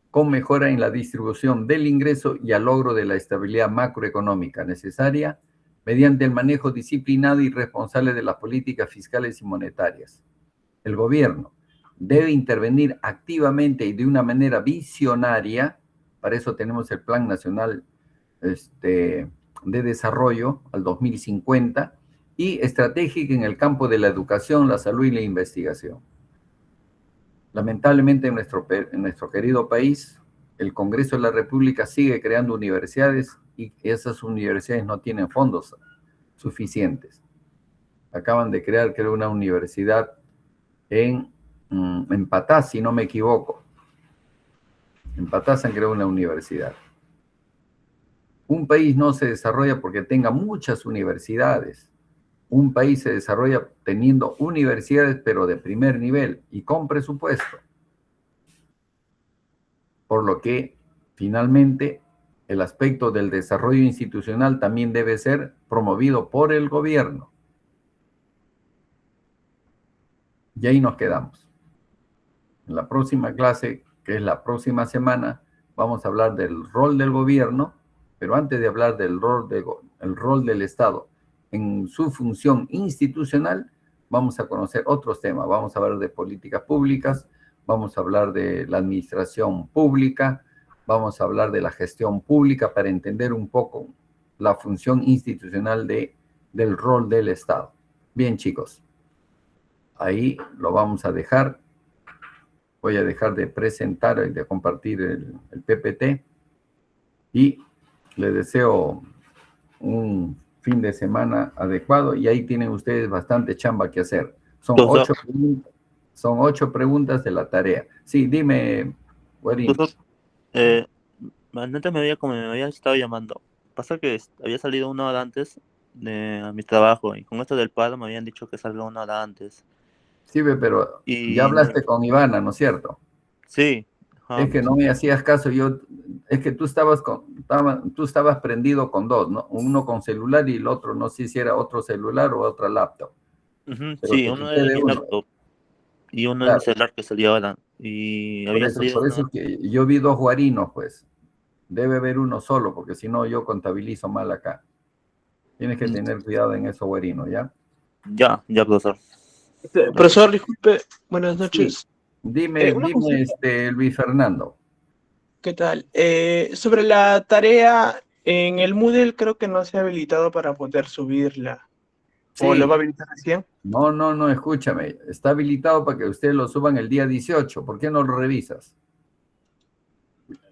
con mejora en la distribución del ingreso y al logro de la estabilidad macroeconómica necesaria mediante el manejo disciplinado y responsable de las políticas fiscales y monetarias. El gobierno debe intervenir activamente y de una manera visionaria, para eso tenemos el Plan Nacional de Desarrollo al 2050, y estratégica en el campo de la educación, la salud y la investigación. Lamentablemente en nuestro querido país, el Congreso de la República sigue creando universidades y esas universidades no tienen fondos suficientes. Acaban de crear, creo, una universidad en Patá, si no me equivoco. En Patá se han creado una universidad. Un país no se desarrolla porque tenga muchas universidades. Un país se desarrolla teniendo universidades, pero de primer nivel y con presupuesto. Por lo que, finalmente, el aspecto del desarrollo institucional también debe ser promovido por el gobierno. Y ahí nos quedamos. En la próxima clase, que es la próxima semana, vamos a hablar del rol del gobierno, pero antes de hablar del rol del Estado en su función institucional, vamos a conocer otros temas. Vamos a hablar de políticas públicas, vamos a hablar de la administración pública, vamos a hablar de la gestión pública para entender un poco la función institucional del rol del Estado. Bien, chicos, ahí lo vamos a dejar. Voy a dejar de presentar y de compartir el PPT y les deseo un fin de semana adecuado y ahí tienen ustedes bastante chamba que hacer. Son 8 preguntas de la tarea. Sí, dime, Guarín.
Antes me había estado llamando. Pasa que había salido una hora antes a mi trabajo y con esto del paro me habían dicho que salga una hora antes.
Sí, pero ya hablaste con Ivana, ¿no es cierto?
Sí.
Es que no me hacías caso, es que tú estabas prendido con dos, ¿no? Uno con celular y el otro, no sé si era otro celular o otra laptop.
Sí, uno era mi laptop y uno en el celular que salió ahora. Y
por eso es que yo vi 2 guarinos, pues. Debe haber uno solo, porque si no yo contabilizo mal acá. Tienes que tener cuidado en eso, guarino, ¿ya?
Ya, profesor.
Profesor, disculpe, buenas noches.
Sí. Dime, Luis Fernando.
¿Qué tal? Sobre la tarea en el Moodle creo que no se ha habilitado para poder subirla.
Sí.
¿O lo va a habilitar recién?
No, escúchame. Está habilitado para que ustedes lo suban el día 18. ¿Por qué no lo revisas?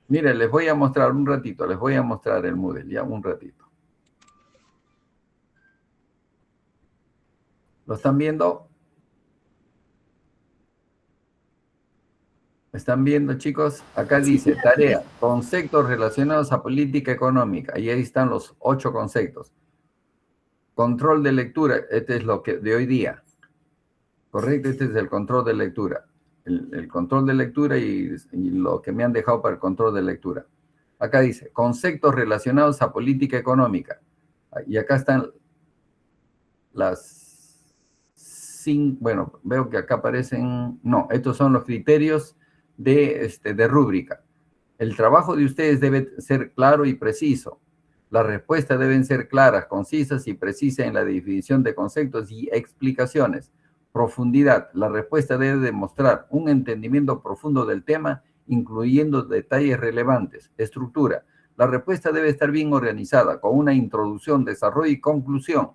Mire, les voy a mostrar un ratito, les voy a mostrar el Moodle, ya un ratito. ¿Lo están viendo? ¿Están viendo, chicos? Acá dice, tarea, conceptos relacionados a política económica. Y ahí están los 8 conceptos. Control de lectura, este es lo que de hoy día. ¿Correcto? Este es el control de lectura. El control de lectura y lo que me han dejado para el control de lectura. Acá dice, conceptos relacionados a política económica. Y acá están las 5, bueno, veo que acá aparecen, no, estos son los criterios de rúbrica. El trabajo de ustedes debe ser claro y preciso. Las respuestas deben ser claras, concisas y precisas en la definición de conceptos y explicaciones. Profundidad. La respuesta debe demostrar un entendimiento profundo del tema, incluyendo detalles relevantes. Estructura. La respuesta debe estar bien organizada, con una introducción, desarrollo y conclusión.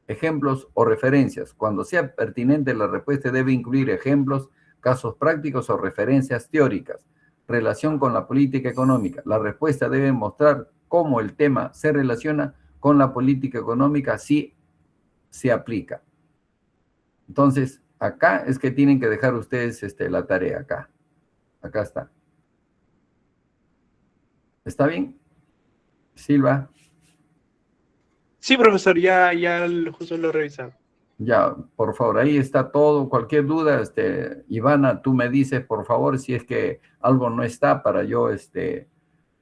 Ejemplos o referencias. Cuando sea pertinente, la respuesta debe incluir ejemplos, casos prácticos o referencias teóricas. Relación con la política económica. La respuesta debe mostrar cómo el tema se relaciona con la política económica si se aplica. Entonces, acá es que tienen que dejar ustedes la tarea, acá. Acá está. ¿Está bien? Silva.
Sí, profesor, ya justo lo he revisado.
Ya, por favor, ahí está todo. Cualquier duda, Ivana, tú me dices, por favor, si es que algo no está para yo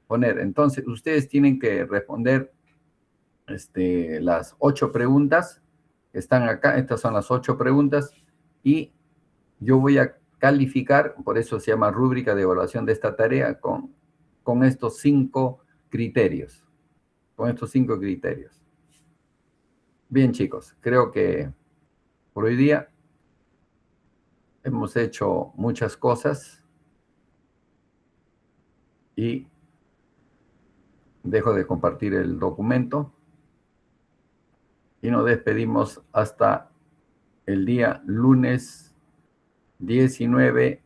poner. Entonces, ustedes tienen que responder las 8 preguntas que están acá. Estas son las 8 preguntas y yo voy a calificar, por eso se llama rúbrica de evaluación de esta tarea, con estos 5 criterios. Con estos 5 criterios. Bien, chicos, creo que por hoy día hemos hecho muchas cosas y dejo de compartir el documento y nos despedimos hasta el día lunes 19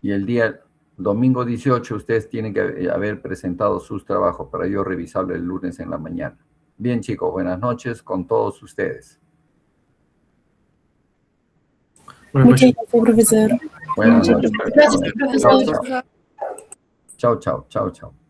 y el día domingo 18. Ustedes tienen que haber presentado sus trabajos para yo revisarlo el lunes en la mañana. Bien, chicos, buenas noches con todos ustedes.
Muchas gracias, profesor.
Buenas noches.
Gracias, profesor.
Chao, chao, chao, chao.